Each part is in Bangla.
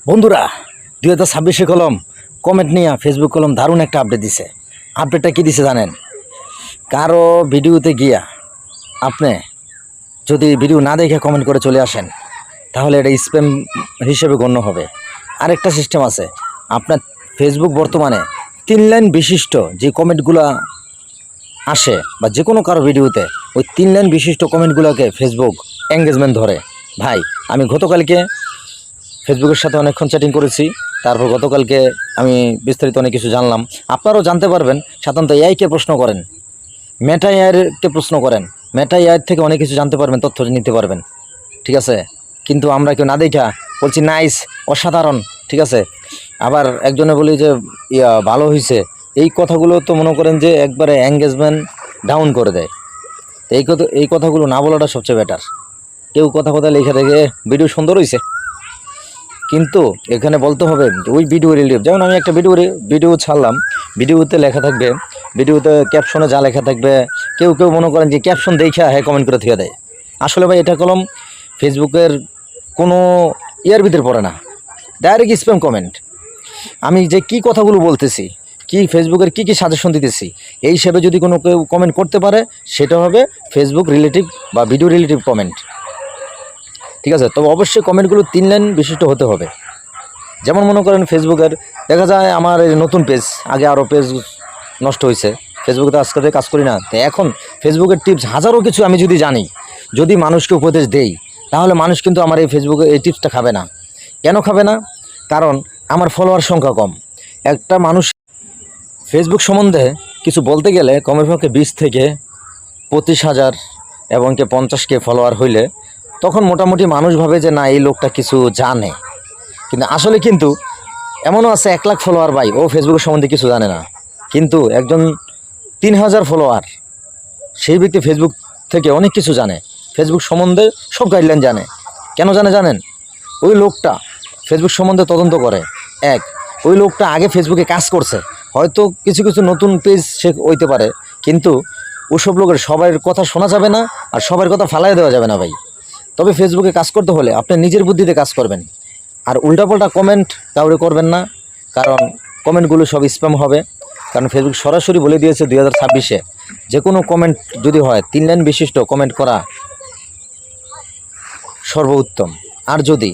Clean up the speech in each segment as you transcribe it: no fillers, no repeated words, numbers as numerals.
বন্ধুরা 2026 কলম কমেন্ট নিয়ে ফেসবুক কলম দারুণ একটা আপডেট দিছে। আপডেটটা কি দিছে জানেন? কারো ভিডিওতে গিয়া আপনি যদি ভিডিও না দেখে কমেন্ট করে চলে আসেন তাহলে এটা স্প্যাম হিসেবে গণ্য হবে। আরেকটা সিস্টেম আছে, আপনার ফেসবুক বর্তমানে 3 লাইন বিশিষ্ট যে কমেন্টগুলো আসে বা যে কোনো কারো ভিডিওতে ওই 3 লাইন বিশিষ্ট কমেন্টগুলোকে ফেসবুক এঙ্গেজমেন্ট ধরে। ভাই আমি গতকালকে ফেসবুকের সাথে অনেকক্ষণ চ্যাটিং করেছি, তারপর গতকালকে আমি বিস্তারিত অনেক কিছু জানলাম। আপনারাও জানতে পারবেন। সাধারণত এআইকে প্রশ্ন করেন, মেটা এআইকে প্রশ্ন করেন, মেটা এআই থেকে অনেক কিছু জানতে পারবেন, তথ্য নিতে পারবেন। ঠিক আছে, কিন্তু আমরা কেউ না দেখা বলছি নাইস, অসাধারণ। ঠিক আছে, আবার একজনে বলি যে ভালো হয়েছে। এই কথাগুলো তো মনে করেন যে একবারে এঙ্গেজমেন্ট ডাউন করে দেয়। তো এই কথাগুলো না বলাটা সবচেয়ে বেটার। কেউ কথা লিখে দেখে ভিডিও সুন্দর হয়েছে, কিন্তু এখানে বলতে হবে ওই ভিডিও রিলেটিভ। যেমন আমি একটা ভিডিও ছাড়লাম, ভিডিওতে লেখা থাকবে, ভিডিওতে ক্যাপশনে যা লেখা থাকবে, কেউ মনে করেন যে ক্যাপশন দেখে কমেন্ট করে থেকে দেয়। আসলে ভাই এটা কলম ফেসবুকের কোনো ইয়ার ভিতরে পড়ে না, ডাইরেক্ট স্প্যাম কমেন্ট। আমি যে কি কথাগুলো বলতেছি, কি ফেসবুকের কি সাজেশন দিতেছি, এই হিসেবে যদি কোনো কেউ কমেন্ট করতে পারে সেটা হবে ফেসবুক রিলেটিভ বা ভিডিও রিলেটিভ কমেন্ট। ঠিক আছে, তবে অবশ্যই কমেন্টগুলো 3 লাইন বিশিষ্ট হতে হবে। যেমন মনে করেন ফেসবুকের দেখা যায় আমার এই নতুন পেজ, আগে আরও পেজ নষ্ট হয়েছে। ফেসবুকে তো আজকে কাজ করি না, তো এখন ফেসবুকের টিপস হাজারো কিছু আমি যদি জানি, যদি মানুষকে উপদেশ দেই, তাহলে মানুষ কিন্তু আমার এই ফেসবুকে এই টিপসটা খাবে না। কেন খাবে না? কারণ আমার ফলোয়ার সংখ্যা কম। একটা মানুষ ফেসবুক সম্বন্ধে কিছু বলতে গেলে কমপক্ষে 20 থেকে 25,000 এবং 50K ফলোয়ার হইলে তখন মোটামুটি মানুষ ভাবে যে না, এই লোকটা কিছু জানে। কিন্তু আসলে কিন্তু এমনও আছে 1 লাখ ফলোয়ার ভাই, ও ফেসবুকের সম্বন্ধে কিছু জানে না। কিন্তু একজন 3000 ফলোয়ার, সেই ব্যক্তি ফেসবুক থেকে অনেক কিছু জানে, ফেসবুক সম্বন্ধে সব গাইডলাইন জানে। কেন জানেন? ওই লোকটা ফেসবুক সম্বন্ধে তদন্ত করে। ওই লোকটা আগে ফেসবুকে কাজ করছে, হয়তো কিছু নতুন পেজ সে হইতে পারে, কিন্তু ওসব লোকের সবার কথা শোনা যাবে না, আর সবার কথা ফালাই দেওয়া যাবে না ভাই। তবে ফেসবুকে কাজ করতে হলে আপনি নিজের বুদ্ধিতে কাজ করবেন, আর উল্টাপাল্টা কমেন্ট কাউরে করবেন না, কারণ কমেন্টগুলো সব স্প্যাম হবে। কারণ ফেসবুক সরাসরি বলে দিয়েছে 2026-এ যে কোনো কমেন্ট যদি হয় 3 লাইন বিশিষ্ট কমেন্ট করা সর্বোত্তম। আর যদি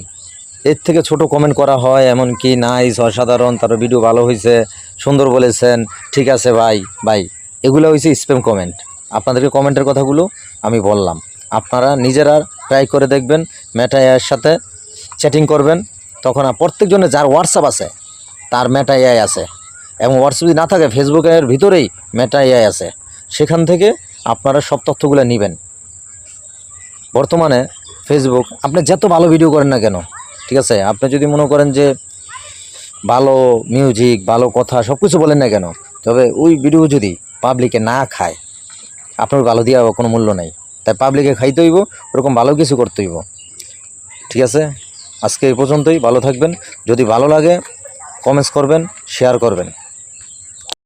এর থেকে ছোট কমেন্ট করা হয়, এমনকি নাইস, অসাধারণ, তার ভিডিও ভালো হয়েছে, সুন্দর বলেছেন, ঠিক আছে ভাই, এগুলো হয়েছে স্প্যাম কমেন্ট। আপনাদেরকে কমেন্টের কথাগুলো আমি বললাম, আপনারা নিজেরা ট্রাই করে দেখবেন। মেটা এআইয়ের সাথে চ্যাটিং করবেন, তখন প্রত্যেকজনের যার হোয়াটসঅ্যাপ আছে তার মেটা এআই আছে, এবং হোয়াটসঅ্যাপ যদি না থাকে ফেসবুকের ভিতরেই মেটা এআই আছে, সেখান থেকে আপনারা সব তথ্যগুলো নেবেন। বর্তমানে ফেসবুক আপনি যত ভালো ভিডিও করেন না কেন, ঠিক আছে, আপনি যদি মনে করেন যে ভালো মিউজিক, ভালো কথা সব কিছু বলেন না কেন, তবে ওই ভিডিও যদি পাবলিকে না খায়, আপনার ভালো দিয়ে কোনো মূল্য নেই। তাই পাবলিকে খাইতে হইব, ওরকম ভালো কিছু করতে হইব। ঠিক আছে, আজকে এই পর্যন্তই। ভালো থাকবেন। যদি ভালো লাগে কমেন্টস করবেন, শেয়ার করবেন।